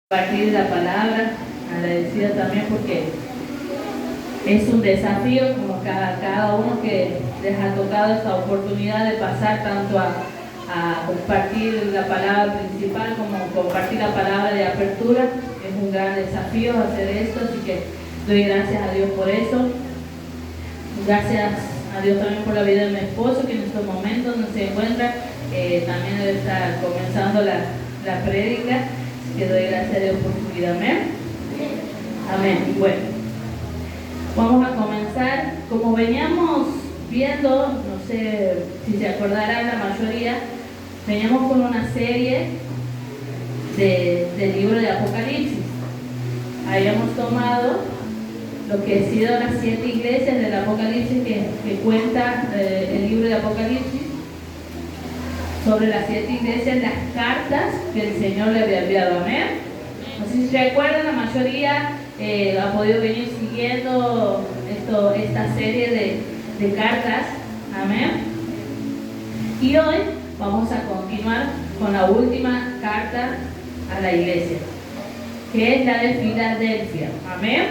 Compartir la palabra, agradecida también porque es un desafío como cada uno que les ha tocado esta oportunidad de pasar tanto a compartir la palabra principal como compartir la palabra de apertura. Es un gran desafío hacer esto, así que doy gracias a Dios por eso. Gracias a Dios también por la vida de mi esposo, que en estos momentos no se encuentra, también debe estar comenzando la prédica. Que doy gracias a Dios por su vida. Amén. Amén. Bueno, vamos a comenzar. Como veníamos viendo, no sé si se acordarán la mayoría, veníamos con una serie del libro de Apocalipsis. Habíamos tomado lo que han sido las 7 iglesias del Apocalipsis que cuenta el libro de Apocalipsis, sobre las 7 iglesias, las cartas que el Señor le había enviado. Amén. No sé si se recuerdan, la mayoría ha podido venir siguiendo esta serie de cartas. Amén. Y hoy vamos a continuar con la última carta a la iglesia, que es la de Filadelfia. Amén.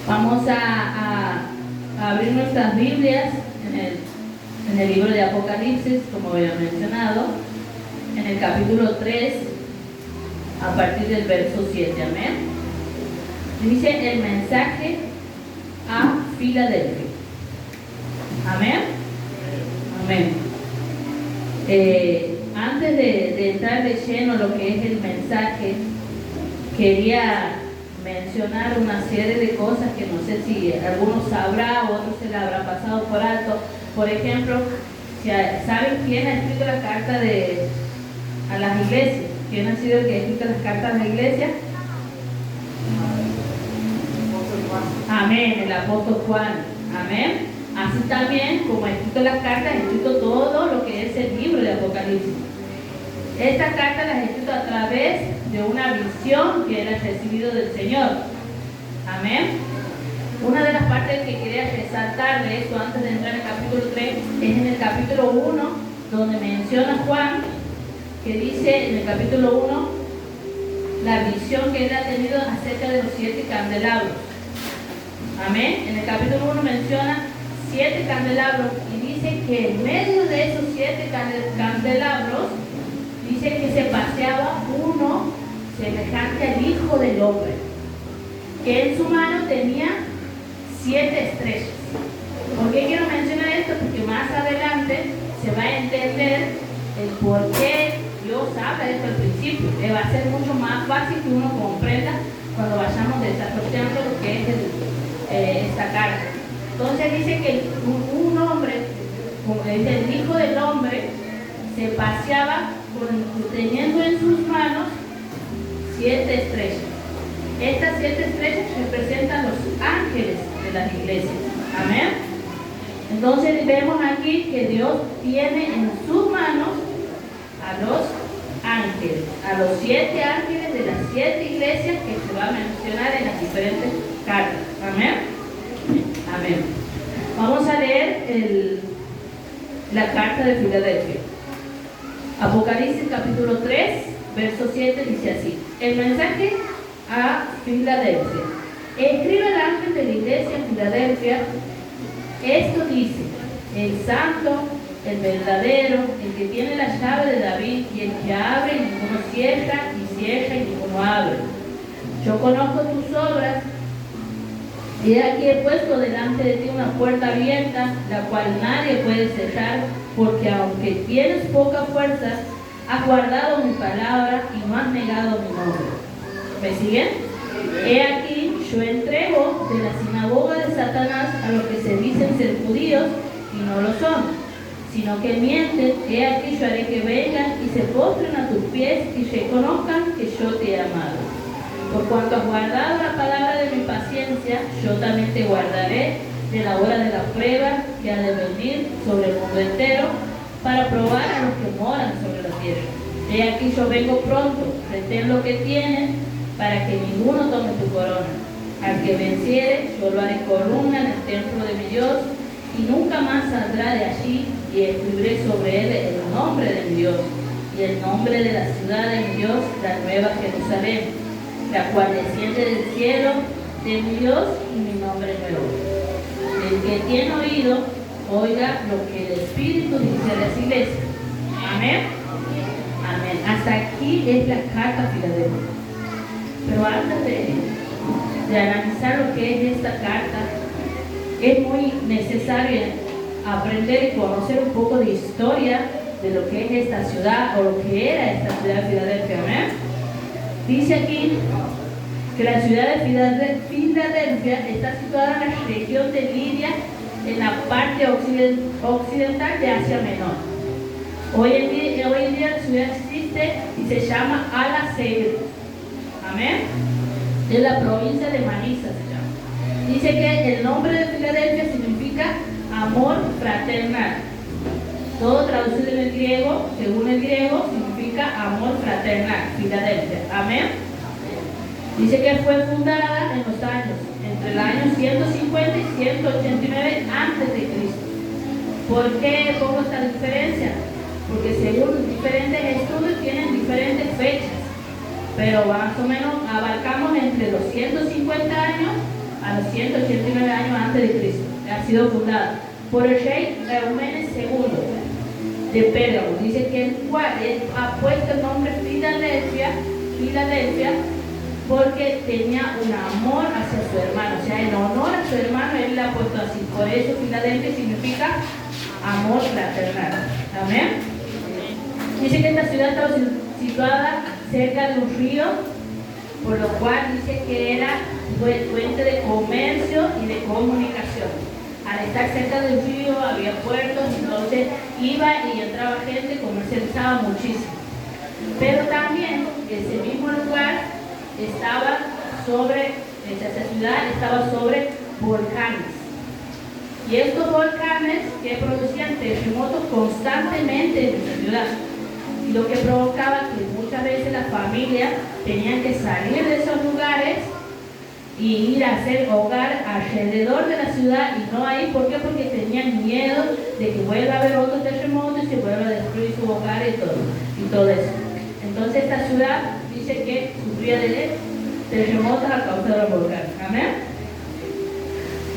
Vamos a abrir nuestras Biblias en el libro de Apocalipsis, como había mencionado, en el capítulo 3, a partir del verso 7. Amén. Dice el mensaje a Filadelfia. Amén. Amén. Antes de entrar de lleno en lo que es el mensaje, quería mencionar una serie de cosas que no sé si algunos sabrá o otros se la habrán pasado por alto. Por ejemplo, ¿saben quién ha escrito la carta a las iglesias? ¿Quién ha sido el que ha escrito las cartas a la iglesia? Amén, el apóstol Juan. Amén. Así también, como ha escrito las cartas, ha escrito todo lo que es el libro de Apocalipsis. Estas cartas las ha escrito a través de una visión que él ha recibido del Señor. Amén. Una de las partes que quería resaltar de esto antes de entrar en el capítulo 3 es en el capítulo 1, donde menciona Juan, que dice en el capítulo 1 la visión que él ha tenido acerca de los 7 candelabros. Amén. En el capítulo 1 menciona 7 candelabros y dice que en medio de esos 7 candelabros dice que se paseaba uno semejante al Hijo del Hombre, que en su mano tenía 7 estrellas. ¿Por qué quiero mencionar esto? Porque más adelante se va a entender el por qué Dios habla de esto al principio. Va a ser mucho más fácil que uno comprenda cuando vayamos desarrollando lo que es esta carta. Entonces dice que un hombre, como dice el Hijo del Hombre, se paseaba teniendo en sus manos 7 estrellas. Estas 7 estrellas representan los ángeles de las iglesias. Amén. Entonces vemos aquí que Dios tiene en sus manos a los ángeles, a los 7 ángeles de las 7 iglesias que se va a mencionar en las diferentes cartas. Amén. Amén. Vamos a leer la carta de Filadelfia. Apocalipsis capítulo 3, verso 7 dice así: el mensaje a Filadelfia. Escribe el ángel de la iglesia en Filadelfia. Esto dice: el santo, el verdadero, el que tiene la llave de David, y el que abre y ninguno cierra, y cierra y ninguno abre. Yo conozco tus obras, y aquí he puesto delante de ti una puerta abierta, la cual nadie puede cerrar, porque aunque tienes poca fuerza, has guardado mi palabra y no has negado mi nombre. ¿Me siguen? He aquí, yo entrego de la sinagoga de Satanás a los que se dicen ser judíos y no lo son, sino que mienten. He aquí, yo haré que vengan y se postren a tus pies y reconozcan que yo te he amado. Por cuanto has guardado la palabra de mi paciencia, yo también te guardaré de la hora de la prueba que ha de venir sobre el mundo entero, para probar a los que moran sobre la tierra. He aquí, yo vengo pronto. Retén lo que tienes, para que ninguno tome tu corona. Al que venciere, yo lo haré columna en el templo de mi Dios, y nunca más saldrá de allí, y escribiré sobre él el nombre de mi Dios y el nombre de la ciudad de mi Dios, la nueva Jerusalén, la cual desciende del cielo de mi Dios y mi nombre nuevo. El que tiene oído, oiga lo que el Espíritu dice a las iglesias. Amén. Amén. Hasta aquí es la carta a Filadelfia. Pero antes de analizar lo que es esta carta, es muy necesario aprender y conocer un poco de historia de lo que es esta ciudad o lo que era esta ciudad de Filadelfia. ¿Amén? Dice aquí que la ciudad de Filadelfia está situada en la región de Lidia, en la parte occidental de Asia Menor. Hoy en día la ciudad existe y se llama Al-Azir. Amén. Es la provincia de Manisa, se llama. Dice que el nombre de Filadelfia significa amor fraternal. Todo traducido en el griego, según el griego, significa amor fraternal, Filadelfia. Amén. Dice que fue fundada en los años, entre el año 150 y 189 antes de Cristo. ¿Por qué pongo esta diferencia? Porque según diferentes estudios tienen diferentes fechas, pero más o menos abarcamos entre los 150 años a los 189 años antes de Cristo. Ha sido fundada por el rey Eumenes II de Pérgamo. Dice que el cual ha puesto el nombre Filadelfia, porque tenía un amor hacia su hermano, o sea, en honor a su hermano él la ha puesto así. Por eso Filadelfia significa amor fraternal. Amén. Dice que esta ciudad estaba situada cerca de un río, por lo cual dice que era fuente de comercio y de comunicación. Al estar cerca del río había puertos, entonces iba y entraba gente, comercializaba muchísimo. Pero también ese mismo lugar estaba esa ciudad estaba sobre volcanes. Y estos volcanes que producían terremotos constantemente en esa ciudad. Y lo que provocaba que muchas veces las familias tenían que salir de esos lugares y ir a hacer hogar alrededor de la ciudad y no ahí. ¿Por qué? Porque tenían miedo de que vuelva a haber otro terremoto y se vuelva a destruir su hogar y todo eso. Entonces esta ciudad dice que sufría de terremotos a causa de los volcanes. Amén.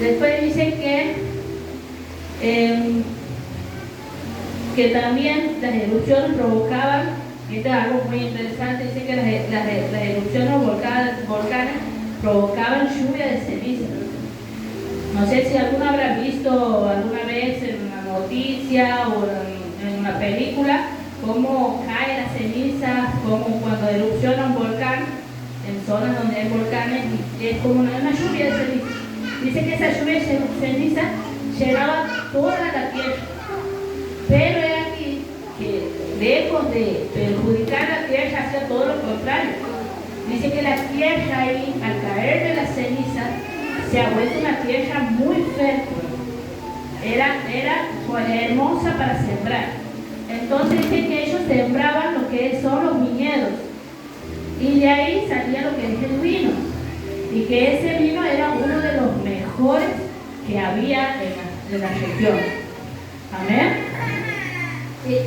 Después dice que también las erupciones provocaban, y esto es algo muy interesante, dice que las erupciones o volcanes provocaban lluvia de ceniza. No sé si alguno habrá visto alguna vez en una noticia o en una película cómo cae la ceniza, como cuando erupciona un volcán en zonas donde hay volcanes, y es como una lluvia de ceniza. Dice que esa lluvia de ceniza llenaba toda la tierra, pero es aquí que lejos de perjudicar la tierra hacía todo lo contrario. Dice que la tierra ahí, al caer de la ceniza, se ha vuelto una tierra muy fértil. Era hermosa para sembrar. Entonces dice que ellos sembraban lo que son los viñedos, y de ahí salía lo que es el vino, y que ese vino era uno de los mejores que había en la región. Amén.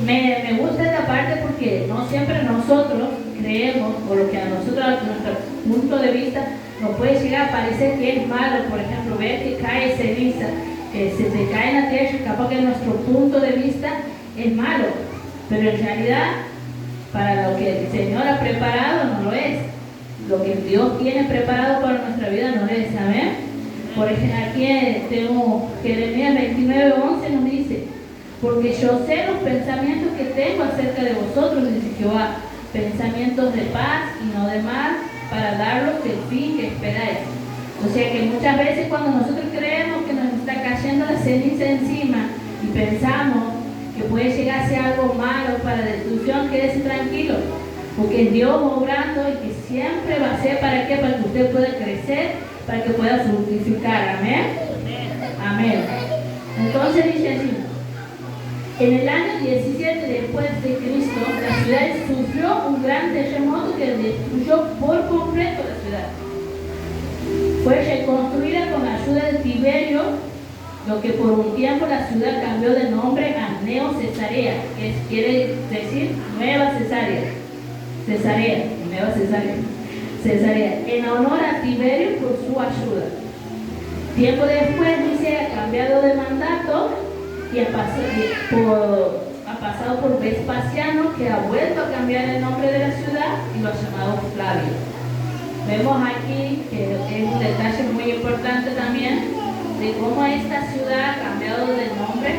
Me gusta esta parte porque no siempre nosotros creemos, o lo que a nosotros, a nuestro punto de vista, nos puede llegar a parecer que es malo. Por ejemplo, ver que cae ceniza, que se te cae en la tierra, capaz que nuestro punto de vista es malo, pero en realidad para lo que el Señor ha preparado no lo es. Lo que Dios tiene preparado para nuestra vida no es. Amén. Por ejemplo, aquí tengo Jeremías 29:11 nos dice: porque yo sé los pensamientos que tengo acerca de vosotros, dice Jehová, pensamientos de paz y no de mal, para daros el fin que esperáis. O sea que muchas veces cuando nosotros creemos que nos está cayendo la ceniza encima y pensamos que puede llegarse algo malo para destrucción, quédese tranquilo, porque es Dios obrando y que siempre va a ser para qué, para que usted pueda crecer, para que pueda fructificar. Amén. Amén. Entonces dice así: en el año 17 después de Cristo, la ciudad sufrió un gran terremoto que destruyó por completo la ciudad. Fue reconstruida con la ayuda de Tiberio lo que por un tiempo la ciudad cambió de nombre a Neo Cesarea, que quiere decir Nueva Cesarea. Nueva Cesarea, en honor a Tiberio por su ayuda. Tiempo después dice, ha cambiado de mandato y ha pasado por Vespasiano, que ha vuelto a cambiar el nombre de la ciudad y lo ha llamado Flavio. Vemos aquí que es un detalle muy importante también de cómo esta ciudad ha cambiado de nombre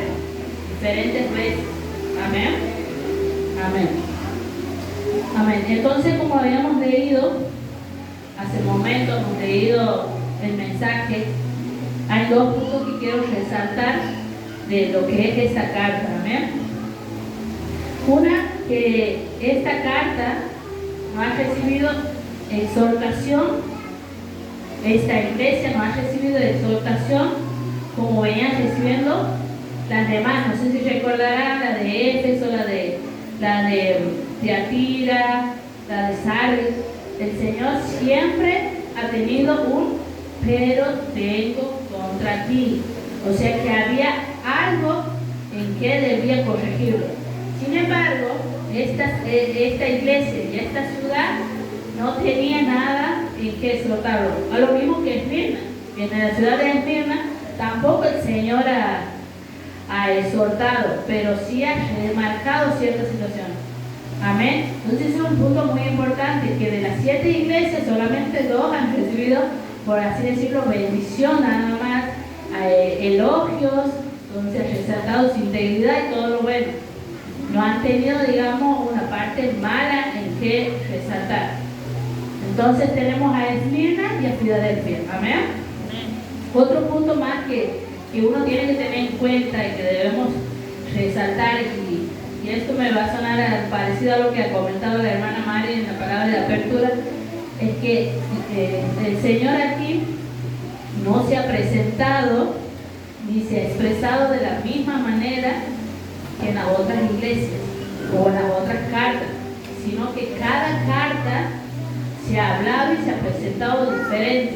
diferentes veces. Amén. Amén. Amén. Entonces, como habíamos leído hace un momento, hemos leído el mensaje, hay dos puntos que quiero resaltar de lo que es esta carta. Amén. Una, que esta carta no ha recibido exhortación, esta iglesia no ha recibido exhortación como venían recibiendo las demás. No sé si recordarán la de Éfeso, la de Tiatira, la de Sardis. El Señor siempre ha tenido un pero tengo contra ti. O sea que había algo en que debía corregirlo. Sin embargo, esta iglesia y esta ciudad no tenía nada en que exhortarlo. A lo mismo que Esmirna. En la ciudad de Esmirna tampoco el Señor ha exhortado, pero sí ha remarcado ciertas situaciones. Amén. Entonces es un punto muy importante, que de las 7 iglesias solamente 2 han recibido, por así decirlo, bendición, nada más, elogios, donde se ha resaltado su integridad y todo lo bueno. No han tenido, digamos, una parte mala en que resaltar. Entonces tenemos a Esmirna y a Filadelfia. Amén. Otro punto más que uno tiene que tener en cuenta y que debemos resaltar, y esto me va a sonar parecido a lo que ha comentado la hermana Mari en la palabra de apertura, es que el Señor aquí no se ha presentado ni se ha expresado de la misma manera que en las otras iglesias o en las otras cartas, sino que cada carta se ha hablado y se ha presentado diferente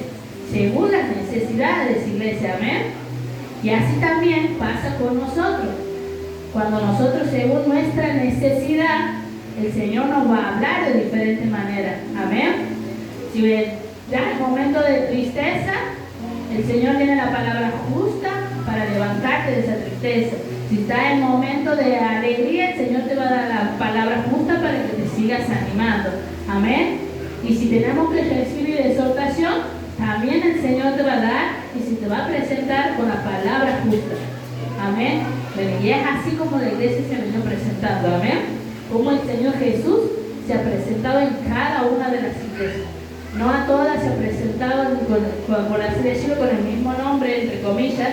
según las necesidades de esa iglesia. Amén. Y así también pasa con nosotros. Cuando nosotros, según nuestra necesidad, el Señor nos va a hablar de diferentes maneras. Amén. Si ya en momento de tristeza, el Señor tiene la palabra justa para levantarte de esa tristeza. Si está en momento de alegría, el Señor te va a dar la palabra justa para que te sigas animando. Amén. Y si tenemos que recibir exhortación, también el Señor te va a dar y se te va a presentar con la palabra justa. Amén. Y es así como la iglesia se ha venido presentando. Amén. Como el Señor Jesús se ha presentado en cada una de las iglesias. No a todas se ha presentado, por así decirlo, con el mismo nombre, entre comillas,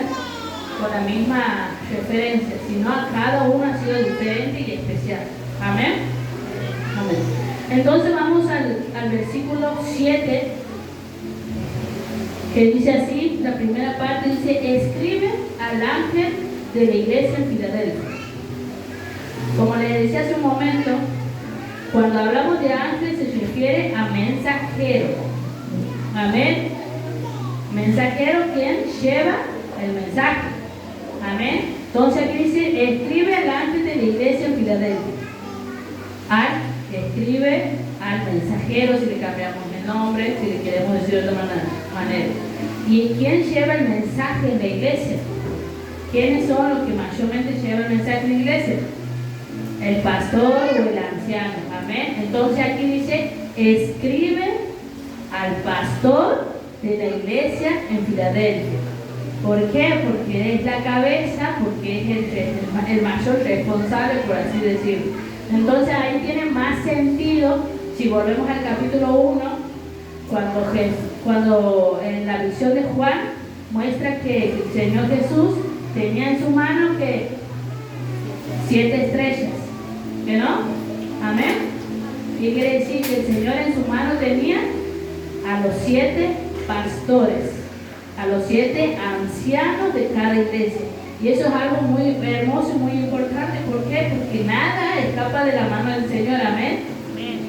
con la misma referencia, sino a cada una ha sido diferente y especial. Amén. Amén. Entonces vamos al versículo 7, que dice así, la primera parte dice: escribe al ángel de la iglesia en Filadelfia. Como les decía hace un momento, cuando hablamos de ángel se refiere a mensajero. Amén. Mensajero, quien lleva el mensaje. Amén. Entonces aquí dice: escribe al ángel de la iglesia en Filadelfia. Escribe al mensajero, si le cambiamos el nombre, si le queremos decir de otra manera. ¿Y quién lleva el mensaje en la iglesia? ¿Quiénes son los que mayormente llevan el mensaje en la iglesia? El pastor o el anciano. Amén. Entonces aquí dice: escribe al pastor de la iglesia en Filadelfia. ¿Por qué? Porque es la cabeza, porque es el mayor responsable, por así decirlo. Entonces ahí tiene más sentido, si volvemos al capítulo 1, cuando en la visión de Juan muestra que el Señor Jesús tenía en su mano que 7 estrellas, ¿que no? Amén. ¿Qué quiere decir? Que el Señor en su mano tenía a los 7 pastores, a los 7 ancianos de cada iglesia. Y eso es algo muy hermoso y muy importante. ¿Por qué? Porque nada escapa de la mano del Señor. Amén.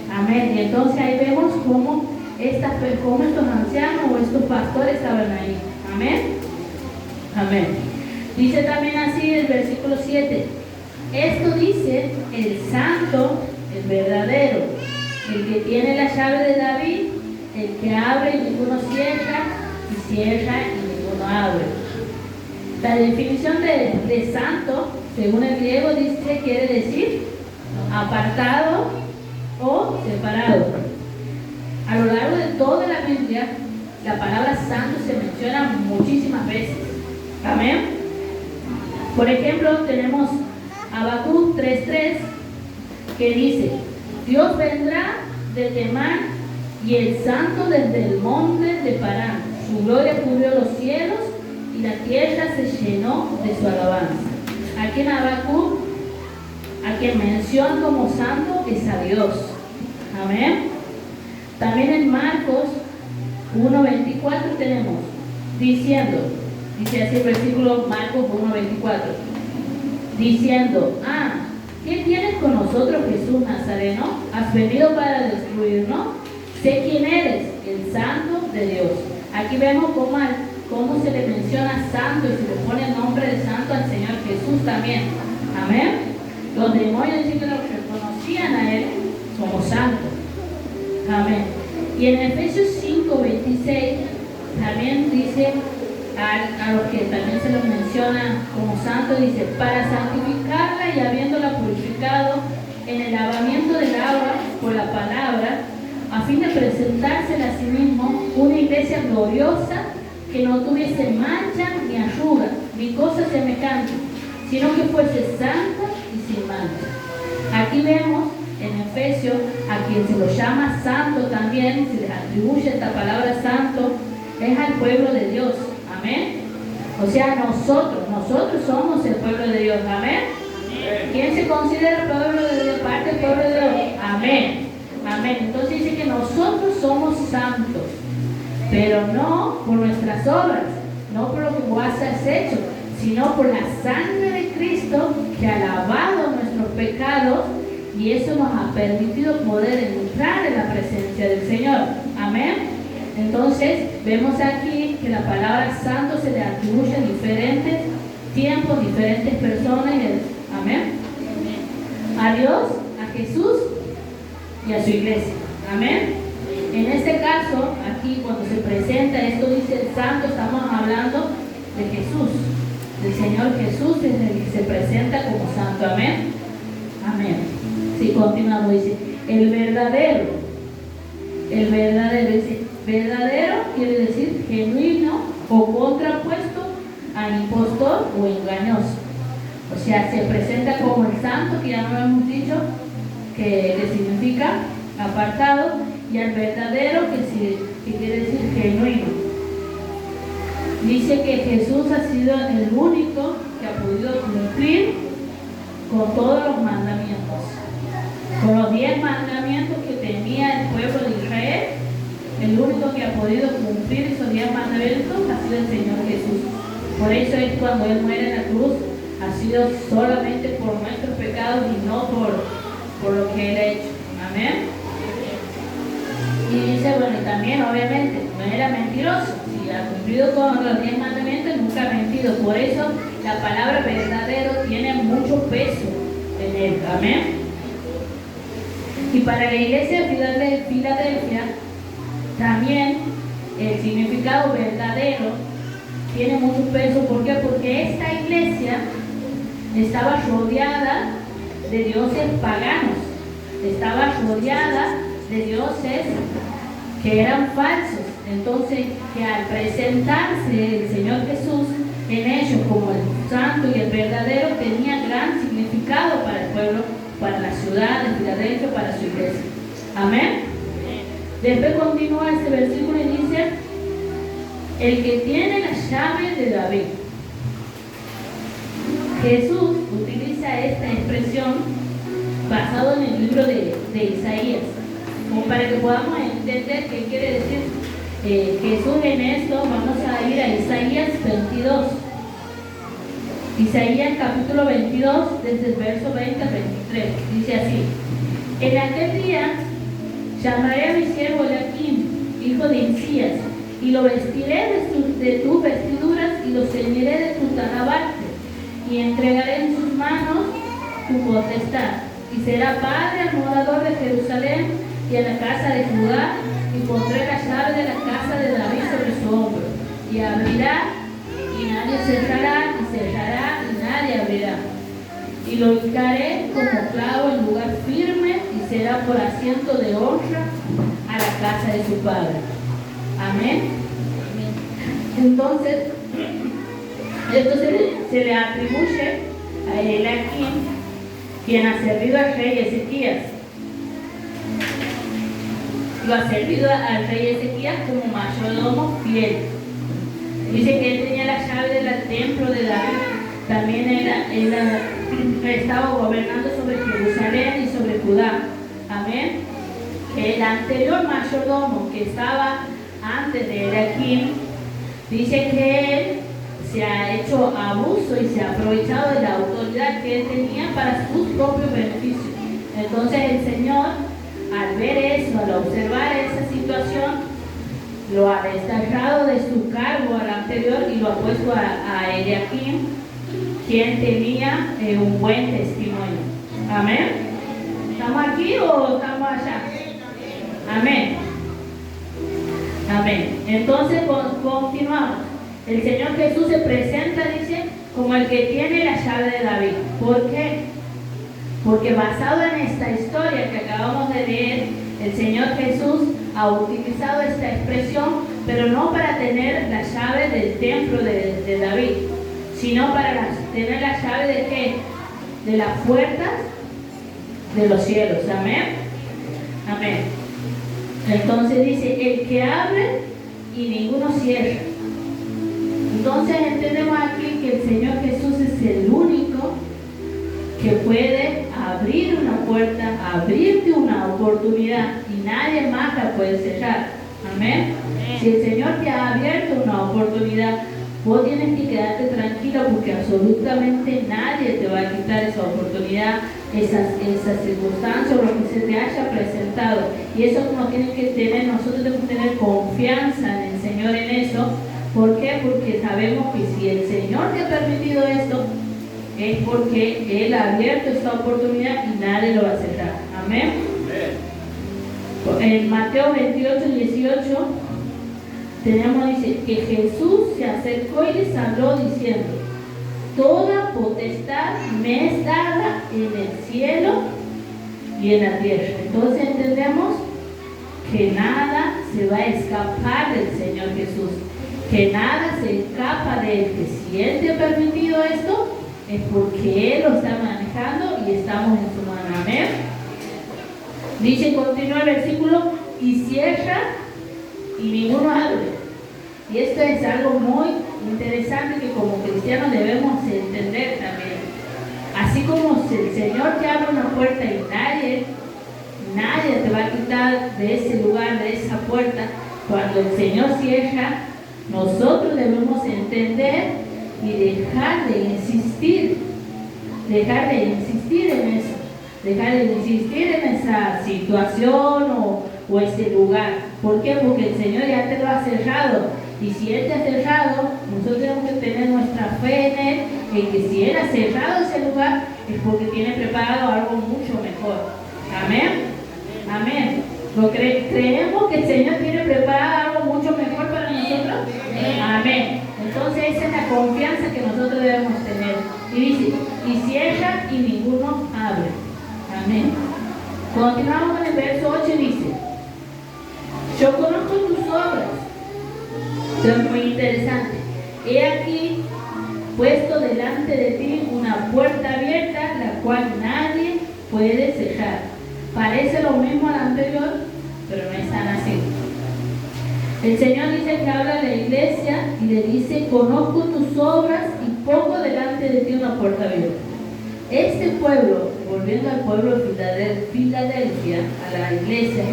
Amén. Y entonces ahí vemos cómo estos ancianos o estos pastores estaban ahí. Amén. Amén. Dice también así el versículo 7. Esto dice el santo, el verdadero, el que tiene la llave de David, el que abre y ninguno cierra, y cierra y ninguno abre. La definición de santo, según el griego, dice, quiere decir apartado o separado. A lo largo de toda la Biblia, la palabra santo se menciona muchísimas veces. Amén. Por ejemplo, tenemos Habacuc 3:3, que dice: Dios vendrá de Temán y el santo desde el monte de Parán. Su gloria cubrió los cielos y la tierra se llenó de su alabanza. Aquí en Habacuc, a quien menciona como santo es a Dios. Amén. También en Marcos 1:24 tenemos diciendo, dice así el versículo Marcos 1:24, diciendo: ¿qué tienes con nosotros, Jesús Nazareno? ¿Has venido para destruirnos? Sé quién eres, el santo de Dios. Aquí vemos cómo se le menciona santo y se le pone el nombre de santo al Señor Jesús también. Amén. Los demonios dicen que lo reconocían a Él como santo. Amén. Y en Efesios 5:26 también dice a los que también se los menciona como santo, dice: para santificarla y habiéndola purificado en el lavamiento del agua por la palabra, a fin de presentársela a sí mismo una iglesia gloriosa, que no tuviese mancha ni arruga ni cosa semejante, sino que fuese santa y sin mancha. Aquí vemos en Efesios a quien se lo llama santo también, se les atribuye esta palabra santo, es al pueblo de Dios. Amén. O sea, nosotros somos el pueblo de Dios. Amén. ¿Quién se considera el pueblo de Dios? Parte del pueblo de Dios. Amén. Amén. Entonces dice que nosotros somos santos, pero no por nuestras obras, no por lo que vos has hecho, sino por la sangre de Cristo que ha lavado nuestros pecados, y eso nos ha permitido poder entrar en la presencia del Señor. Amén. Entonces vemos aquí que la palabra santo se le atribuye a diferentes tiempos, diferentes personas. Amén. A Dios, a Jesús y a su iglesia. Amén. En este caso, aquí cuando se presenta esto, dice el santo, estamos hablando de Jesús, del Señor Jesús, es el que se presenta como santo. Amén. Amén. Sí, continuamos, dice el verdadero. El verdadero, dice verdadero quiere decir genuino o contrapuesto a impostor o engañoso. O sea, se presenta como el santo, que ya no hemos dicho, que significa apartado, y el verdadero, que quiere decir genuino. Dice que Jesús ha sido el único que ha podido cumplir con todos los mandamientos, con los 10 mandamientos que tenía el pueblo de Israel. El único que ha podido cumplir esos 10 mandamientos ha sido el Señor Jesús. Por eso es cuando Él muere en la cruz, ha sido solamente por nuestros pecados y no por lo que Él ha hecho. Amén. Y dice, bueno, y también obviamente no era mentiroso. Si ha cumplido con los 10 mandamientos, nunca ha mentido. Por eso la palabra verdadero tiene mucho peso en Él. Amén. Y para la iglesia de Filadelfia, también el significado verdadero tiene mucho peso. ¿Por qué? Porque esta iglesia estaba rodeada de dioses paganos, estaba rodeada de dioses que eran falsos. Entonces, que al presentarse el Señor Jesús en ellos como el santo y el verdadero, tenía gran significado para el pueblo, para la ciudad de Filadelfia, para su iglesia. Amén. Después continúa este versículo y dice: el que tiene la llave de David. Jesús utiliza esta expresión basado en el libro de Isaías, como para que podamos entender qué quiere decir Jesús en esto. Vamos a ir a Isaías 22. Isaías capítulo 22, desde el verso 20 al 23. Dice así: en aquel día llamaré a mi siervo Joaquín, hijo de Hilcías, y lo vestiré de tus vestiduras y lo ceñiré de tus talabartes. y entregaré en sus manos tu potestad, y será padre al morador de Jerusalén y en la casa de Judá, y pondré la llave de la casa de David sobre su hombro, y abrirá, y nadie cerrará, y cerrará, y nadie abrirá. Y lo ubicaré como clavo en lugar firme, y será por asiento de honra a la casa de su padre. Amén. Entonces, esto se le atribuye a Eliakim, quien ha servido al rey Ezequías. Lo ha servido al rey Ezequías como mayordomo fiel. Dice que él tenía la llave del templo de David. También estaba gobernando sobre Jerusalén y sobre Judá. Amén. El anterior mayordomo que estaba antes de Eliakim, dice que él se ha hecho abuso y se ha aprovechado de la autoridad que él tenía para sus propios beneficios. Entonces el Señor, al ver eso, al observar esa situación, lo ha destacado de su cargo al anterior y lo ha puesto a Eliakim, quien tenía un buen testimonio. Amén. ¿Estamos aquí o estamos allá? Amén. Amén. Entonces continuamos. El Señor Jesús se presenta, dice, como el que tiene la llave de David. ¿Por qué? Porque basado en esta historia que acabamos de leer, el Señor Jesús ha utilizado esta expresión, pero no para tener la llave del templo de David, sino para tener la llave de ¿qué? De las puertas de los cielos. Amén. Amén. Entonces dice, el que abre y ninguno cierra. Entonces entendemos aquí que el Señor Jesús es el único que puede abrir una puerta, abrirte una oportunidad y nadie más la puede cerrar. Amén. Si el Señor te ha abierto una oportunidad, vos tienes que quedarte tranquilo porque absolutamente nadie te va a quitar esa oportunidad, esa circunstancia o lo que se te haya presentado. Y eso nosotros tenemos que tener confianza en el Señor en eso. ¿Por qué? Porque sabemos que si el Señor te ha permitido esto, es porque Él ha abierto esta oportunidad y nadie lo va a cerrar. Amén. En Mateo 28, 18 dice que Jesús se acercó y les habló diciendo: toda potestad me es dada en el cielo y en la tierra. Entonces entendemos que nada se va a escapar del Señor Jesús, que nada se escapa de Él, que si Él te ha permitido esto, es porque Él lo está manejando y estamos en su mano. Amén. Dice, continúa el versículo, y cierra y ninguno abre. Y esto es algo muy interesante que como cristianos debemos entender también. Así como si el Señor te abre una puerta y nadie te va a quitar de ese lugar, de esa puerta, cuando el Señor cierra, nosotros debemos entender y dejar de insistir en eso, dejar de insistir en esa situación o ese lugar. ¿Por qué? Porque el Señor ya te lo ha cerrado, y si Él te ha cerrado, nosotros tenemos que tener nuestra fe en Él, en que si Él ha cerrado ese lugar, es porque tiene preparado algo mucho mejor. Amén. Amén. ¿Creemos que el Señor tiene preparado algo mucho mejor para nosotros? Amén. Entonces esa es la confianza que nosotros debemos tener. Y dice, y cierra y ninguno abre. Amén. Continuamos con el verso 8 y dice, yo conozco tus obras. Esto es muy interesante. He aquí puesto delante de ti una puerta abierta, la cual nadie puede cerrar. Parece lo mismo al anterior, pero no es tan así. El Señor dice que habla a la iglesia y le dice, conozco tus obras y pongo delante de ti una puerta abierta. Este pueblo, volviendo al pueblo de Filadelfia, a la iglesia,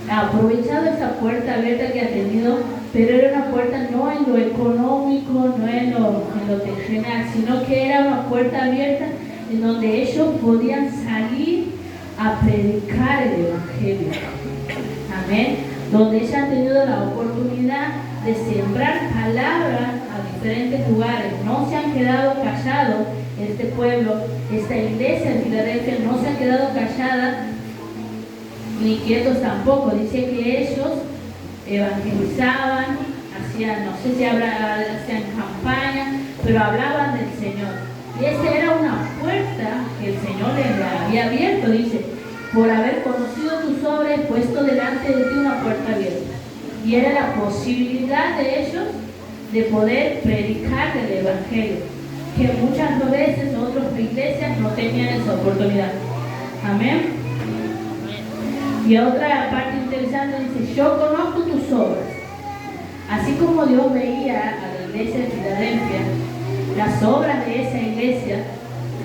ha aprovechado esa puerta abierta que ha tenido, pero era una puerta no en lo económico, no en lo terrenal, sino que era una puerta abierta en donde ellos podían salir a predicar el Evangelio. Amén. Donde ellos han tenido la oportunidad de sembrar palabras a diferentes lugares, no se han quedado callados este pueblo, esta iglesia en Filadelfia no se ha quedado callada, ni quietos tampoco. Dice que ellos evangelizaban, hacían, no sé si hacían campaña, pero hablaban del Señor. Y esta era una puerta que el Señor les había abierto, dice, por haber conocido tus obras, he puesto delante de ti una puerta abierta. Y era la posibilidad de ellos de poder predicar del Evangelio, que muchas veces otras iglesias no tenían esa oportunidad. Amén. Y otra parte interesante dice, yo conozco tus obras. Así como Dios veía a la iglesia de Filadelfia, las obras de esa iglesia,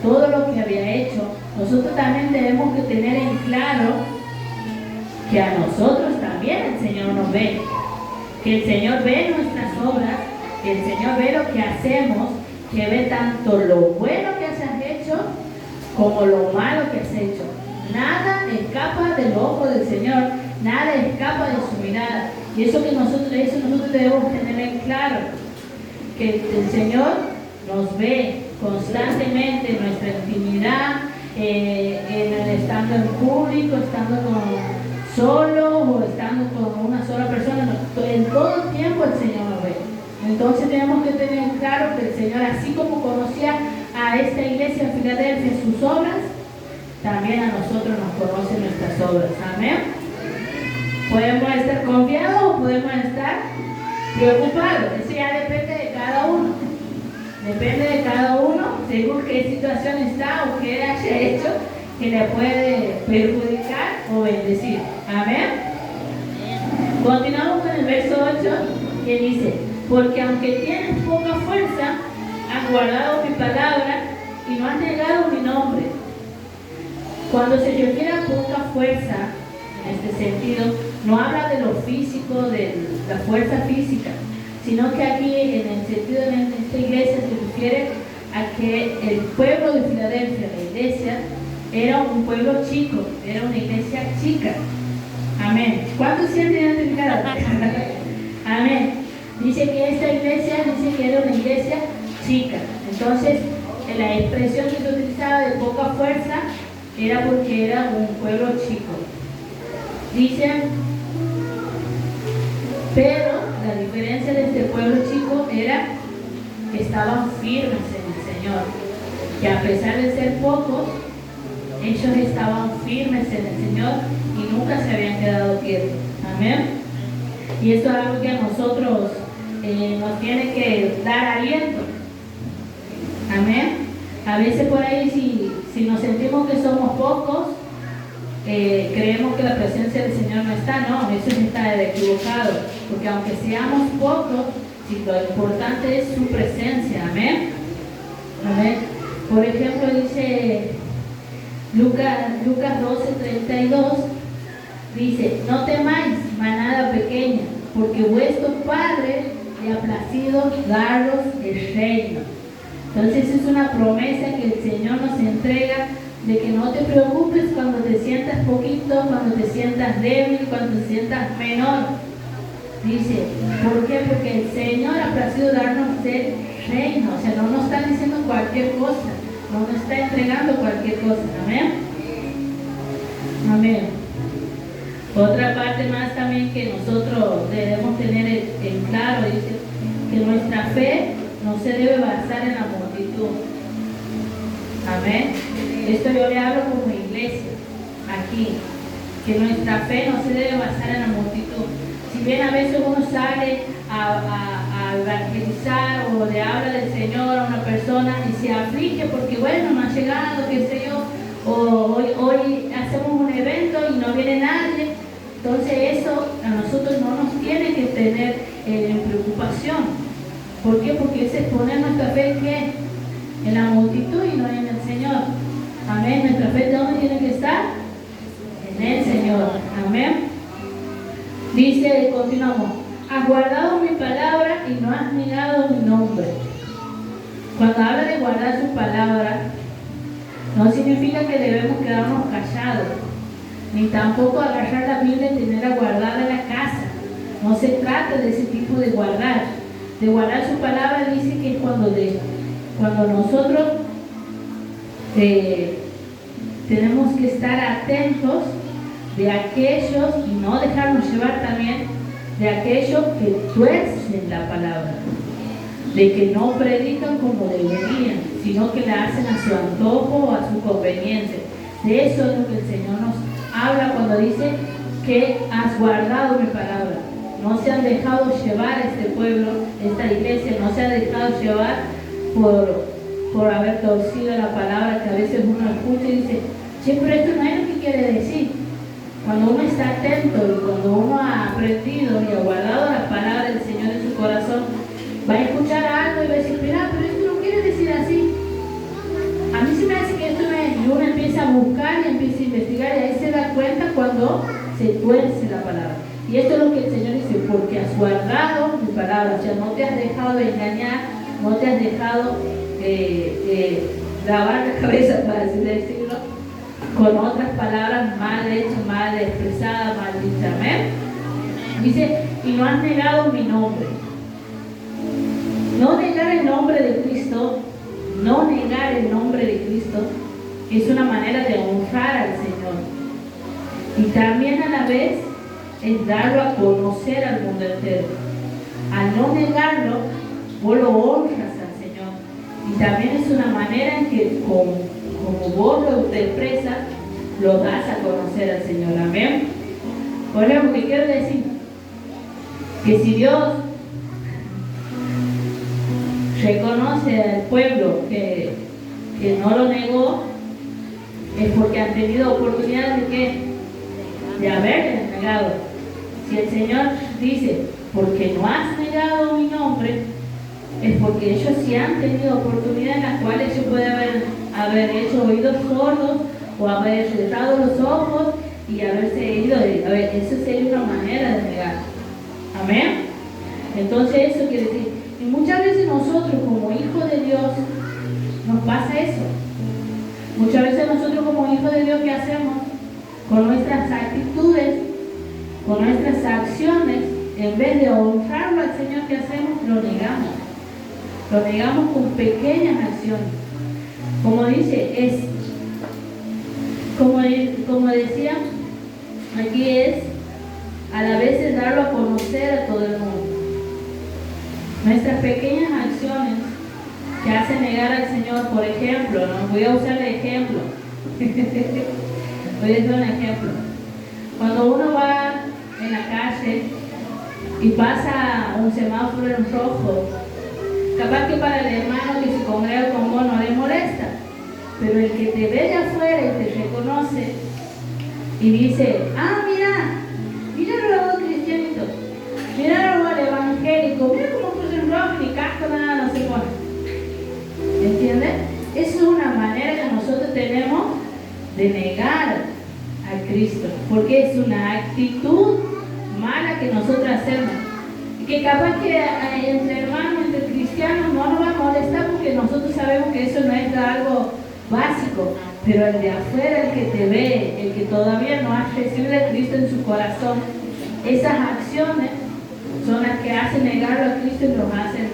todo lo que había hecho, nosotros también tenemos que tener en claro que a nosotros también el Señor nos ve, que el Señor ve nuestras obras, que el Señor ve lo que hacemos, que ve tanto lo bueno que has hecho como lo malo que has hecho. Nada escapa del ojo del Señor, nada escapa de su mirada. Y eso nosotros debemos tener en claro, que el Señor nos ve constantemente en nuestra intimidad, estando en público, estando solo o estando con una sola persona. En todo tiempo el Señor nos ve. Entonces tenemos que tener claro que el Señor, así como conocía a esta iglesia en Filadelfia sus obras, también a nosotros nos conoce nuestras obras. Amén. Podemos estar confiados o podemos estar preocupados. Eso ya depende de cada uno. Depende de cada uno, según qué situación está o qué haya hecho, que le puede perjudicar o bendecir. Amén. Continuamos con el verso 8, que dice, porque aunque tienes poca fuerza, has guardado mi palabra y no has negado mi nombre. Cuando se refiere a poca fuerza, en este sentido, no habla de lo físico, de la fuerza física, sino que aquí en el sentido de esta iglesia se refiere a que el pueblo de Filadelfia, la iglesia, era un pueblo chico, era una iglesia chica. Amén. ¿Cuántos sienten identificados? Amén. Dice que esta iglesia, dice que era una iglesia chica. Entonces, la expresión que se utilizaba de poca fuerza era porque era un pueblo chico. Dice, pero la diferencia de este pueblo chico era que estaban firmes en el Señor, que a pesar de ser pocos, ellos estaban firmes en el Señor y nunca se habían quedado quietos. Amén. Y esto es algo que a nosotros nos tiene que dar aliento. Amén. A veces por ahí si nos sentimos que somos pocos, creemos que la presencia del Señor no está. No, eso está equivocado, porque aunque seamos pocos, si lo importante es su presencia. Amén. Amén. Por ejemplo, dice Lucas 12:32, dice, no temáis, manada pequeña, porque vuestro Padre le ha placido daros el reino. Entonces es una promesa que el Señor nos entrega, de que no te preocupes cuando te sientas poquito, cuando te sientas débil, cuando te sientas menor. Dice, ¿por qué? Porque el Señor ha placido darnos el reino. O sea, no nos está diciendo cualquier cosa, no nos está entregando cualquier cosa. Amén. Amén. Otra parte más también que nosotros debemos tener en claro, dice, que nuestra fe no se debe basar en la multitud. Amén. Esto yo le hablo como iglesia, aquí, que nuestra fe no se debe basar en la multitud. Si bien a veces uno sale a evangelizar o le habla del Señor a una persona y se aflige porque bueno, no ha llegado, qué sé yo, o hoy hacemos un evento y no viene nadie, entonces eso a nosotros no nos tiene que tener en preocupación. ¿Por qué? Porque es poner nuestra fe ¿en qué? En la multitud y no en el Señor. Amén. Nuestra fe, ¿dónde tiene que estar? En el Señor. Amén. Dice, continuamos, has guardado mi palabra y no has negado mi nombre. Cuando habla de guardar su palabra, no significa que debemos quedarnos callados, ni tampoco agarrar la Biblia y tenerla guardada en la casa. No se trata de ese tipo de guardar. De guardar su palabra dice que es cuando nosotros tenemos que estar atentos de aquellos y no dejarnos llevar también de aquellos que tuercen la palabra, de que no predican como deberían, sino que la hacen a su antojo o a su conveniencia. De eso es lo que el Señor nos habla cuando dice que has guardado mi palabra. No se han dejado llevar este pueblo, esta iglesia, no se ha dejado llevar por haber torcido la palabra, que a veces uno escucha y dice, che, pero esto no es lo que quiere decir. Cuando uno está atento y cuando uno ha aprendido y ha guardado la palabra del Señor en su corazón, va a escuchar algo y va a decir, mira, pero esto no quiere decir así. A mí se me hace que esto no es, y uno empieza a buscar y empieza a investigar y ahí se da cuenta cuando se tuerce la palabra. Y esto es lo que el Señor dice, porque has guardado mi palabra, o sea, no te has dejado de engañar, no te has dejado lavar la cabeza, para así decirlo, con otras palabras mal hechas, mal expresadas, mal dichas. Amén. Dice, y no has negado mi nombre. No negar el nombre de Cristo, no negar el nombre de Cristo, es una manera de honrar al Señor. Y también a la vez es darlo a conocer al mundo entero. Al no negarlo, vos lo honras al Señor. Y también es una manera en que como vos lo expresas, lo das a conocer al Señor. Amén. Por ejemplo, ¿qué quiero decir? Que si Dios reconoce al pueblo que no lo negó, es porque han tenido oportunidad de ¿qué? De haberle negado. Si el Señor dice, porque no has negado mi nombre, es porque ellos sí han tenido oportunidades en las cuales ellos pueden haber hecho oídos sordos o haber cerrado los ojos y haberse ido. A ver, eso sería una manera de negar. Amén. Entonces eso quiere decir, y muchas veces nosotros como hijos de Dios nos pasa eso. Muchas veces nosotros como hijos de Dios, ¿qué hacemos? Con nuestras actitudes, con nuestras acciones, en vez de honrarlo al Señor, ¿qué hacemos? Lo negamos. Lo negamos con pequeñas acciones. Como dice, como decía, aquí es a la vez es darlo a conocer a todo el mundo. Nuestras pequeñas acciones que hacen negar al Señor, por ejemplo, ¿no? Voy a usar el ejemplo. Voy a hacer un ejemplo. Cuando uno va en la calle y pasa un semáforo en rojo, capaz que para el hermano que se congrega con vos no le molesta, pero el que te ve de afuera y te reconoce y dice, ah, mira los cristianitos, mira los evangélicos, mira cómo puso rojo, ni casco, nada, no se pone. ¿Entiendes? Esa es una manera que nosotros tenemos de negar a Cristo, porque es una actitud mala que nosotros hacemos. Que capaz que entre hermanos, entre cristianos no nos va a molestar porque nosotros sabemos que eso no es algo básico, pero el de afuera, el que te ve, el que todavía no ha recibido a Cristo en su corazón, esas acciones son las que hacen negarlo a Cristo y los hacen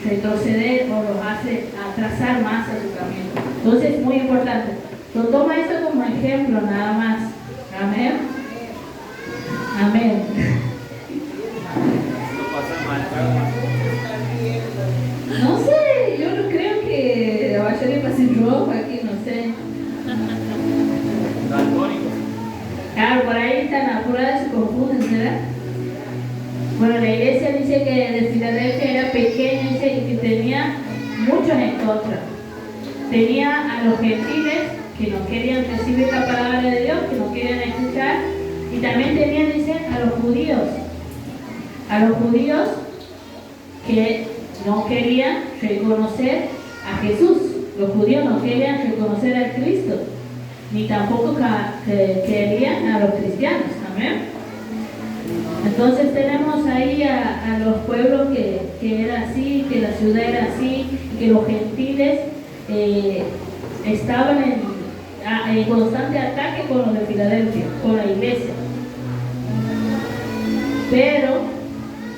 retroceder o los hacen atrasar más a su camino. Entonces es muy importante. Lo toma esto como ejemplo nada más. Amén. Amén. No sé, yo no creo que la mayoría pase rojo aquí, no sé. Claro, por ahí están apuradas y se confunden, ¿verdad? Bueno, la iglesia dice que de Filadelfia era pequeña, dice, y que tenía muchos en contra. Tenía a los gentiles que no querían recibir la palabra de Dios, que no querían escuchar, y también tenía, dice, a los judíos que no querían reconocer a Jesús. Los judíos no querían reconocer a Cristo, ni tampoco querían a los cristianos. Amén. Entonces tenemos ahí a los pueblos que era así, que la ciudad era así, que los gentiles estaban en constante ataque con los de Filadelfia, con la iglesia. Pero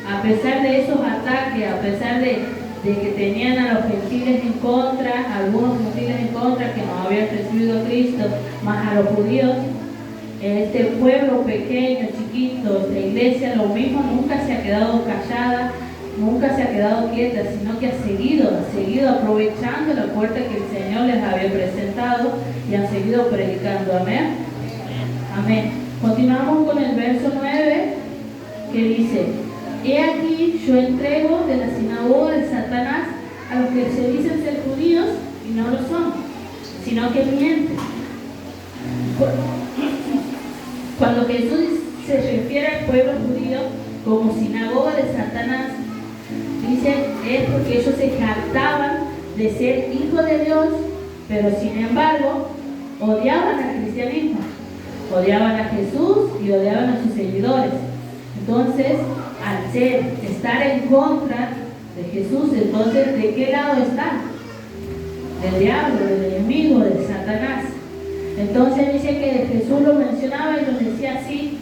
a pesar de esos ataques, a pesar de de que tenían a los gentiles en contra, algunos gentiles en contra que no habían recibido a Cristo, más a los judíos. Este pueblo pequeño, chiquito, esta iglesia, lo mismo, nunca se ha quedado callada, nunca se ha quedado quieta, sino que ha seguido aprovechando la puerta que el Señor les había presentado y han seguido predicando. Amén. Amén. Continuamos con el verso 9 que dice: he aquí yo entrego de la sinagoga de Satanás a los que se dicen ser judíos y no lo son, sino que mienten. Cuando Jesús se refiere al pueblo judío como sinagoga de Satanás, dice, es porque ellos se jactaban de ser hijos de Dios, pero sin embargo odiaban al cristianismo, odiaban a Jesús y odiaban a sus seguidores. Entonces, al estar en contra de Jesús, entonces, ¿de qué lado están? Del diablo, del enemigo, de Satanás. Entonces dice que Jesús lo mencionaba y lo decía así,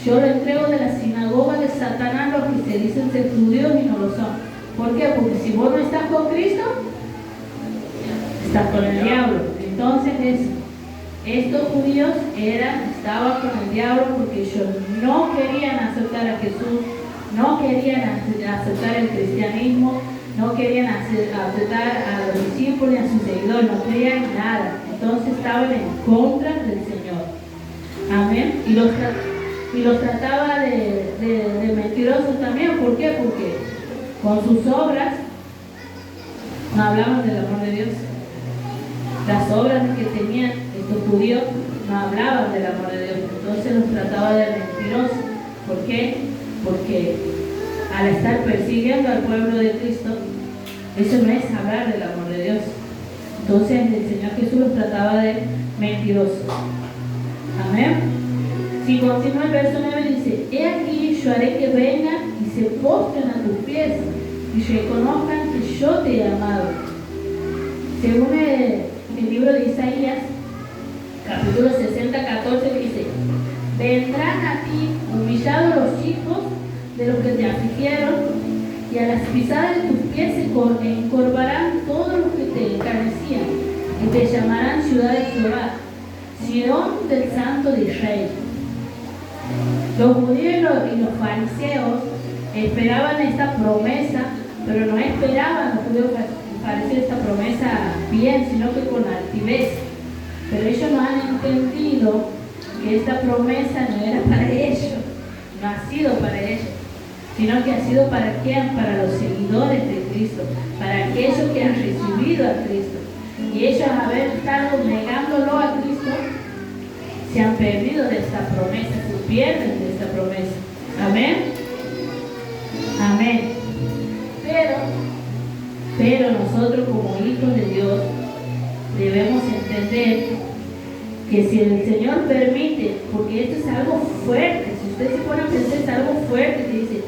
yo lo entrego de la sinagoga de Satanás los que se dicen ser judíos y no lo son. ¿Por qué? Porque si vos no estás con Cristo, estás con el diablo. Entonces estos judíos estaban con el diablo porque ellos no querían aceptar a Jesús, no querían aceptar el cristianismo, no querían aceptar a los discípulos y a sus seguidores, no querían nada. Entonces estaban en contra del Señor. Amén. Y los trataba de mentirosos también. ¿Por qué? Porque con sus obras no hablaban del amor de Dios. Las obras que tenían estos judíos no hablaban del amor de Dios. Entonces los trataba de mentirosos. ¿Por qué? Porque al estar persiguiendo al pueblo de Cristo, eso no es hablar del amor de Dios. Entonces el Señor Jesús los trataba de mentirosos. Amén. Si continúa el verso 9, dice: he aquí yo haré que vengan y se postren a tus pies y reconozcan que yo te he amado. Según el libro de Isaías, capítulo 60, 14, dice: vendrán a ti humillados los hijos de los que te afligieron, y a las pisadas de tus pies se encorvarán todos los que te encarnecían, y te llamarán ciudad de Jehová, Sión del Santo de Israel. Los judíos y los fariseos esperaban esta promesa, pero no esperaban los judíos y fariseos esta promesa bien, sino que con altivez. Pero ellos no han entendido que esta promesa no era para ellos, no ha sido para ellos, sino que ha sido para quién, para los seguidores de Cristo, para aquellos que han recibido a Cristo. Y ellos, haber estado negándolo a Cristo, se han perdido de esta promesa, se pierden de esta promesa. Amén. Amén. Pero nosotros como hijos de Dios debemos entender que si el Señor permite, porque esto es algo fuerte, si usted se pone a pensar, es algo fuerte, que dice: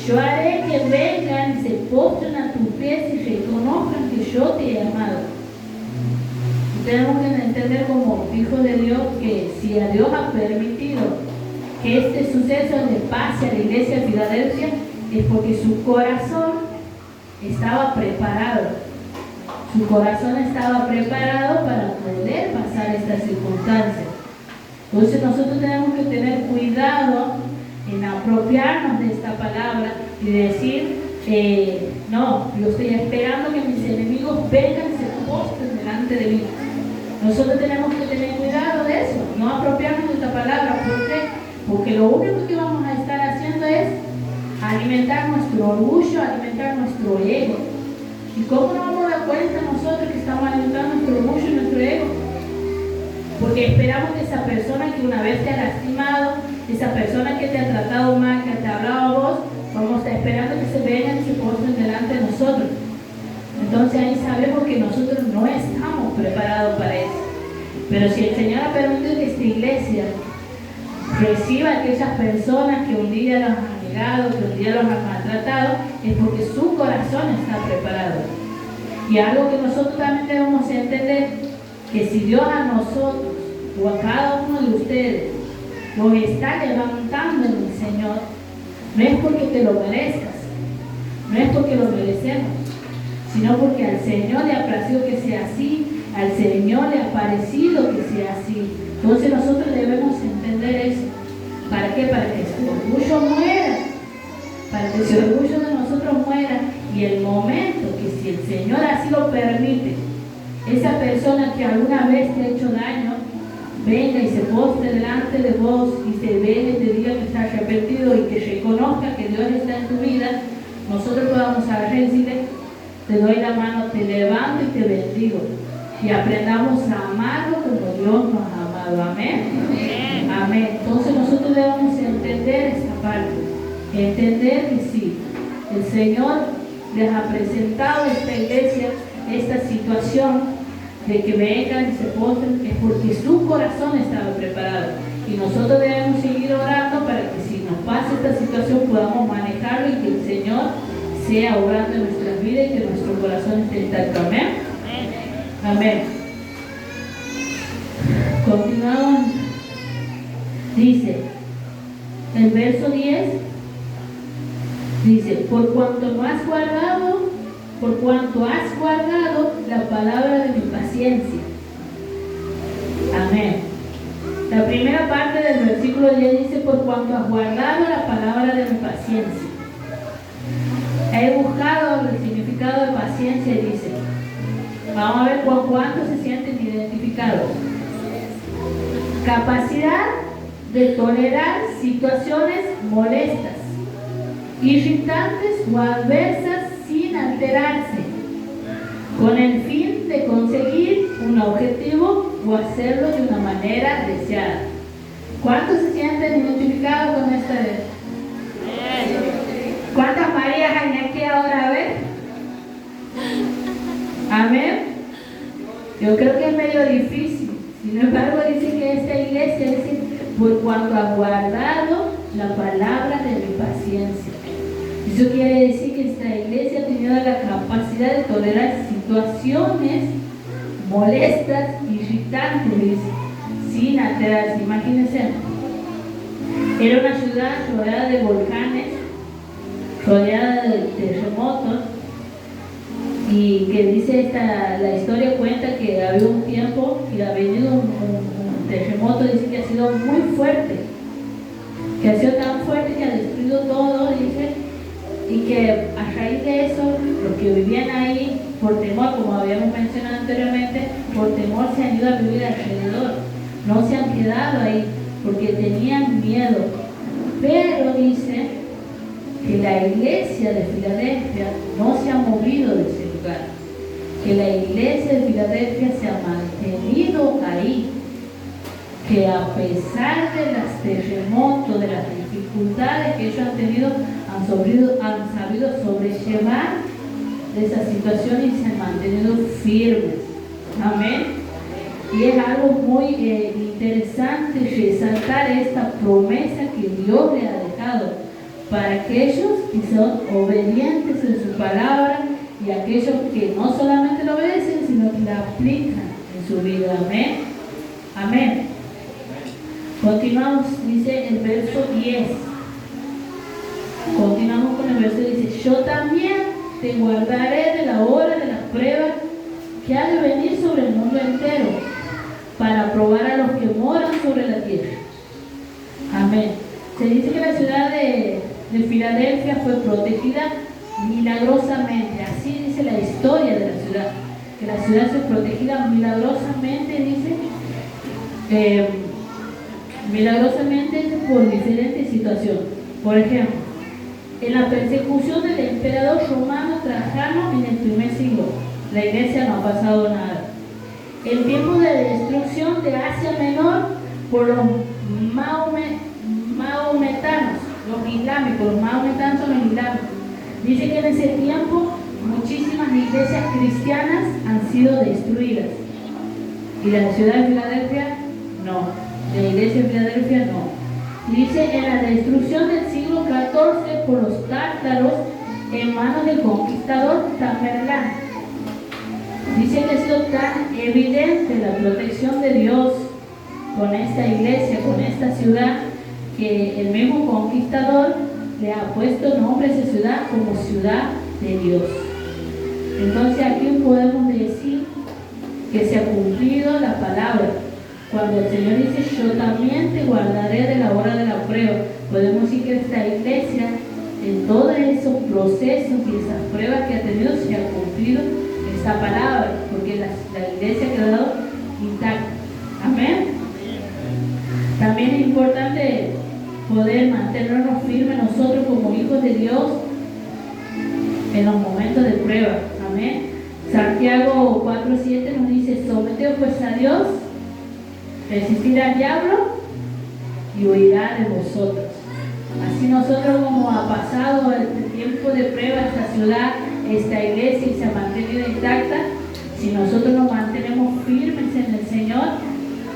yo haré que vengan y se postren a tus pies y reconozcan que yo te he amado. Tenemos que entender como hijos de Dios que si a Dios ha permitido que este suceso le pase a la iglesia de Filadelfia, es porque su corazón estaba preparado. Su corazón estaba preparado para poder pasar estas circunstancias. Entonces nosotros tenemos que tener cuidado en apropiarnos de esta palabra y decir, no, yo estoy esperando que mis enemigos vengan y se postren delante de mí. Nosotros tenemos que tener cuidado de eso, no apropiarnos de esta palabra. ¿Por qué? Porque lo único que vamos a estar haciendo es alimentar nuestro orgullo, alimentar nuestro ego. ¿Y cómo nos vamos a dar cuenta nosotros que estamos alimentando nuestro orgullo y nuestro ego? Porque esperamos que esa persona que una vez te ha lastimado, esa persona que te ha tratado mal, que te ha hablado a vos, vamos a estar esperando que se vengan y se postren delante de nosotros. Entonces ahí sabemos que nosotros no estamos preparados para eso. Pero si el Señor ha permitido que esta iglesia reciba a aquellas personas que un día los han negado, que un día los han maltratado, es porque su corazón está preparado. Y algo que nosotros también debemos entender, que si Dios a nosotros o a cada uno de ustedes los está levantando en el Señor, no es porque te lo merezcas, No es porque lo merecemos, sino porque al Señor le ha parecido que sea así, al Señor le ha parecido que sea así. Entonces nosotros debemos entender eso. ¿Para qué? Para que su orgullo muera, para que su orgullo de nosotros muera, y el momento que si el Señor así lo permite, esa persona que alguna vez te ha hecho daño, venga y se postre delante de vos y se venga y te diga que está arrepentido y que reconozca que Dios está en tu vida, nosotros podamos agarrar y decirle, te doy la mano, te levanto y te bendigo, y aprendamos a amarlo como Dios nos ha amado. Amén. Amén. Entonces nosotros debemos entender esta parte, entender que sí, el Señor les ha presentado a esta iglesia esta situación de que vengan y se postren, es porque su corazón estaba preparado, y nosotros debemos seguir orando para que si nos pasa esta situación podamos manejarlo y que el Señor sea obrando en nuestras vidas y que nuestro corazón esté intacto. Amén. Amén. Continuamos. Dice el verso 10, dice, por cuanto has guardado la palabra de mi paciencia. Amén. La primera parte del versículo 10 dice, por cuanto has guardado la palabra de mi paciencia. He buscado el significado de paciencia y dice, vamos a ver con cuántos se sienten identificados. Capacidad de tolerar situaciones molestas, irritantes o adversas sin alterarse, con el fin de conseguir un objetivo o hacerlo de una manera deseada. ¿Cuántos se sienten identificados con esta vez? ¿Cuántas Marías hay aquí ahora? A ver. Amén. Yo creo que es medio difícil. Sin embargo, dice que esta iglesia dice, por cuanto ha guardado la palabra de mi paciencia. Eso quiere decir que esta iglesia ha tenido la capacidad de tolerar situaciones molestas, irritantes, sin alterarse. Imagínense, era una ciudad rodeada de volcanes, rodeada de terremotos, y que dice la historia cuenta que había un tiempo que ha venido un terremoto, dice que ha sido muy fuerte, que ha sido tan fuerte que ha destruido todo, dice, y que a raíz de eso, los que vivían ahí, por temor, como habíamos mencionado anteriormente, por temor se han ido a vivir alrededor, no se han quedado ahí, porque tenían miedo. Pero dice que la iglesia de Filadelfia no se ha movido de ese lugar, que la iglesia de Filadelfia se ha mantenido ahí, que a pesar de los terremotos, de las dificultades que ellos han tenido, han sabido sobrellevar esa situación y se han mantenido firmes. Amén. Y es algo muy interesante resaltar esta promesa que Dios le ha dejado para aquellos que son obedientes en su palabra y aquellos que no solamente lo obedecen, sino que la aplican en su vida. Amén. Amén. Continuamos, dice el verso 10. Continuamos con el verso, dice, yo también te guardaré de la hora de la prueba que ha de venir sobre el mundo entero, para probar a los que moran sobre la tierra. Amén. Se dice que la ciudad de Filadelfia fue protegida milagrosamente. Así dice la historia de la ciudad, que la ciudad fue protegida milagrosamente, dice, milagrosamente por diferentes situaciones. Por ejemplo, en la persecución del emperador romano Trajano en el primer siglo, la iglesia no ha pasado nada. El tiempo de destrucción de Asia Menor por los maometanos, los islámicos. Los maometanos son los islámicos. Dice que en ese tiempo muchísimas iglesias cristianas han sido destruidas. Y la ciudad de Filadelfia, no. La iglesia de Filadelfia, no. Dice en la destrucción del siglo XIV por los tártaros en manos del conquistador Tamerlán. Dice que ha sido tan evidente la protección de Dios con esta iglesia, con esta ciudad, que el mismo conquistador le ha puesto nombre a esa ciudad como ciudad de Dios. Entonces aquí podemos decir que se ha cumplido la palabra. Cuando el Señor dice, yo también te guardaré de la hora de la prueba, podemos decir que esta iglesia, en todos esos procesos y esas pruebas que ha tenido, se ha cumplido esta palabra, porque la iglesia ha quedado intacta. Amén. También es importante poder mantenernos firmes nosotros como hijos de Dios en los momentos de prueba. Amén. Santiago 4:7 nos dice, someteos pues a Dios, resistir al diablo y huirá de vosotros. Así nosotros, como ha pasado el tiempo de prueba, esta ciudad, esta iglesia, y se ha mantenido intacta, si nosotros nos mantenemos firmes en el Señor,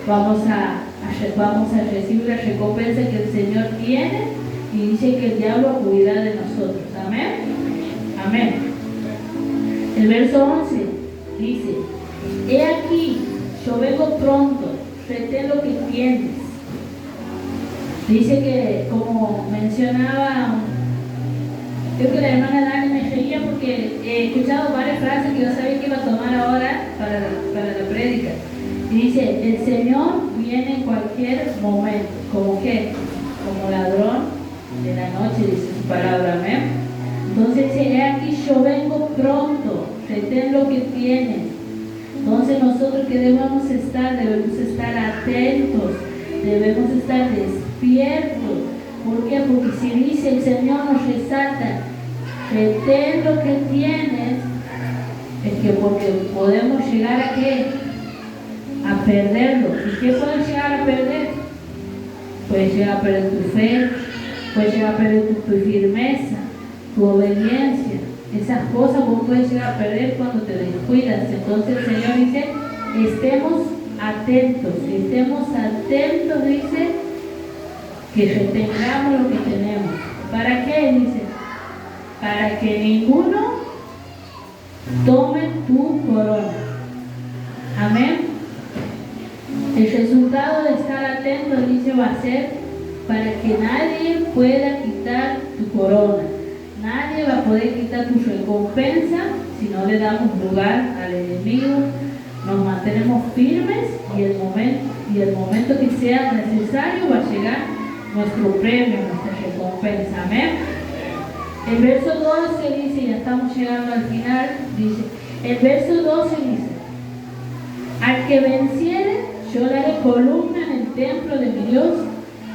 vamos a recibir la recompensa que el Señor tiene, y dice que el diablo huirá de nosotros. Amén. Amén. El verso 11 dice, he aquí, yo vengo pronto, retén lo que tienes. Dice que, como mencionaba, creo que la hermana Dani me reía porque he escuchado varias frases que yo sabía que iba a tomar ahora para la prédica. Y dice, el Señor viene en cualquier momento. ¿Como qué? Como ladrón de la noche, dice su palabra. Amén. Entonces dice, he aquí, yo vengo pronto, retén lo que tienes. Entonces nosotros que debemos estar atentos, debemos estar despiertos. ¿Por qué? Porque si dice el Señor nos resalta, retén lo que tienes, es que porque podemos llegar a ¿qué? A perderlo. ¿Y qué puedes llegar a perder? Puedes llegar a perder tu fe, puedes llegar a perder tu firmeza, tu obediencia. Esas cosas vos puedes llegar a perder cuando te descuidas. Entonces el Señor dice, estemos atentos, dice, que retengamos lo que tenemos. ¿Para qué? Dice, para que ninguno tome tu corona. Amén. El resultado de estar atento, dice, va a ser para que nadie pueda quitar tu corona. Nadie va a poder quitar tu recompensa si no le damos lugar al enemigo. Nos mantenemos firmes y el momento que sea necesario va a llegar nuestro premio, nuestra recompensa. Amén. El verso 12 dice, ya estamos llegando al final, dice, el verso 12 dice, al que venciere, yo le haré columna en el templo de mi Dios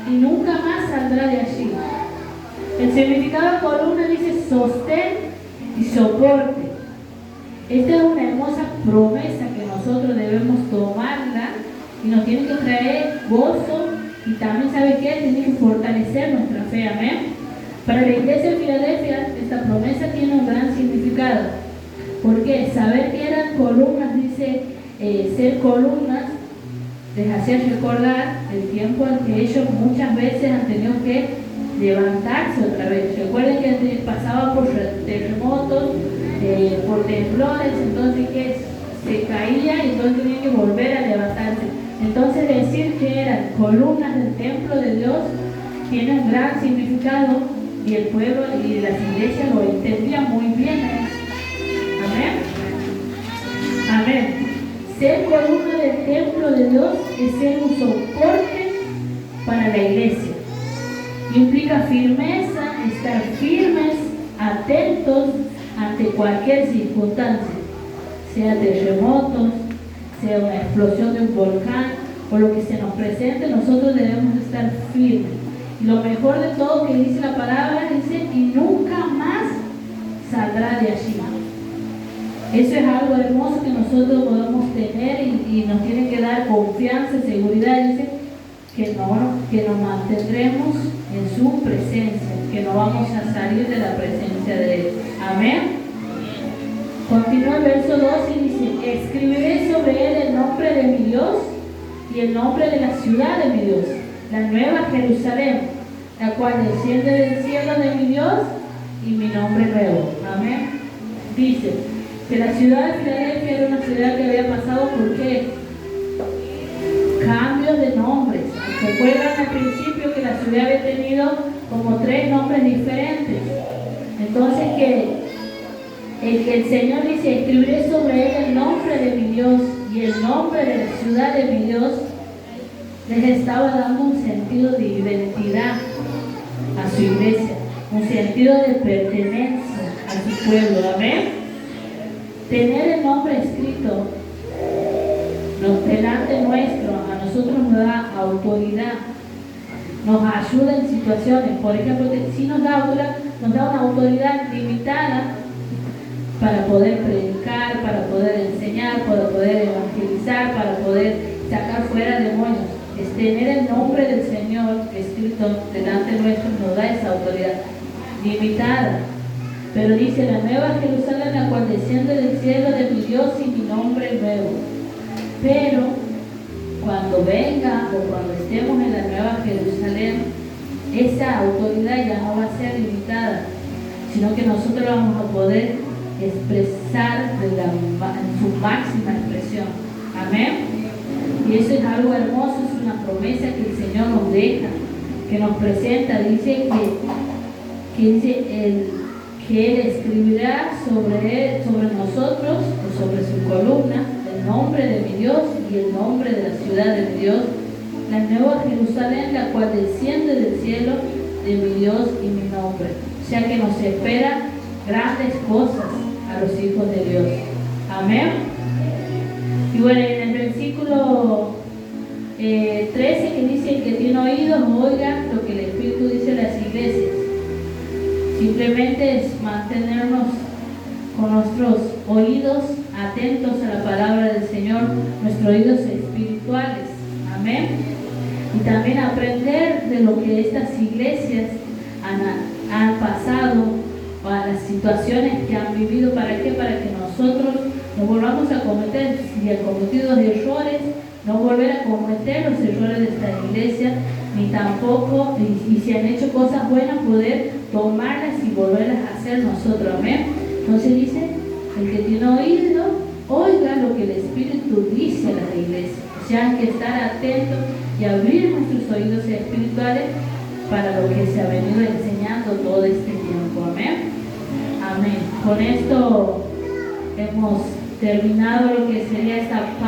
y nunca más saldrá de allí. El significado de columna dice sostén y soporte. Esta es una hermosa promesa que nosotros debemos tomarla y nos tiene que traer gozo y también, ¿sabe qué? Tiene que fortalecer nuestra fe. Amén. Para la iglesia de Filadelfia, esta promesa tiene un gran significado. Porque saber que eran columnas, dice, ser columnas, les hacía recordar el tiempo en que ellos muchas veces han tenido que levantarse otra vez. Recuerden que pasaban por terremotos, por temblores, entonces que se caía y entonces tenían que volver a levantarse. Entonces decir que eran columnas del templo de Dios tiene un gran significado y el pueblo y las iglesias lo entendían muy bien. Amén. Amén. Ser columna del templo de Dios es ser un soporte para la iglesia. Implica firmeza, estar firmes, atentos ante cualquier circunstancia, sea terremotos, sea una explosión de un volcán o lo que se nos presente, nosotros debemos estar firmes. Y lo mejor de todo que dice la palabra, dice, y nunca más saldrá de allí. Eso es algo hermoso que nosotros podemos tener y nos tiene que dar confianza, seguridad. Dice que nos mantendremos en su presencia, que no vamos a salir de la presencia de Él. Amén. Continúa el verso 12 y dice, escribiré sobre él el nombre de mi Dios y el nombre de la ciudad de mi Dios, la nueva Jerusalén, la cual desciende del cielo de mi Dios y mi nombre nuevo. Amén. Dice que la ciudad de Filadelfia era una ciudad que había pasado por ¿qué? cambio de nombres. ¿Se acuerdan al principio que la ciudad había tenido como 3 nombres diferentes? Entonces el Señor dice, escribiré sobre él el nombre de mi Dios y el nombre de la ciudad de mi Dios. Les estaba dando un sentido de identidad a su iglesia, un sentido de pertenencia a su pueblo. Amén. Tener el nombre escrito delante nuestro, a nosotros nos da autoridad, nos ayuda en situaciones. Por ejemplo, si nos da autoridad, nos da una autoridad limitada para poder predicar, para poder enseñar, para poder evangelizar, para poder sacar fuera demonios. Es tener el nombre del Señor escrito delante nuestro, nos da esa autoridad limitada. Pero dice, la nueva Jerusalén, la cual desciende del cielo de mi Dios y mi nombre nuevo. Pero cuando venga o cuando estemos en la nueva Jerusalén, esa autoridad ya no va a ser limitada, sino que nosotros vamos a poder expresar en su máxima expresión. Amén. Y eso es algo hermoso, es una promesa que el Señor nos deja, que nos presenta. Dice que Él escribirá sobre nosotros, o sobre su columna, el nombre de mi Dios y el nombre de la ciudad de mi Dios, la nueva Jerusalén, la cual desciende del cielo de mi Dios y mi nombre. O sea que nos espera grandes cosas a los hijos de Dios. Amén. Y bueno, en el versículo 13 que dice, el que tiene oídos oiga lo que el Espíritu dice a las iglesias. Simplemente es mantenernos con nuestros oídos atentos a la palabra del Señor, nuestros oídos espirituales. Amén. Y también aprender de lo que estas iglesias han pasado, o a las situaciones que han vivido. ¿Para qué? Para que nosotros no volvamos a cometer, si han cometido errores, no volver a cometer los errores de esta iglesia, ni tampoco, y si han hecho cosas buenas, poder tomarlas y volverlas a hacer nosotros. Amén. Entonces dice, el que tiene oído, oiga lo que el Espíritu dice a las iglesias. O sea, hay que estar atentos y abrir nuestros oídos espirituales para lo que se ha venido enseñando todo este tiempo. Amén. Amén. Con esto hemos terminado lo que sería esta parte.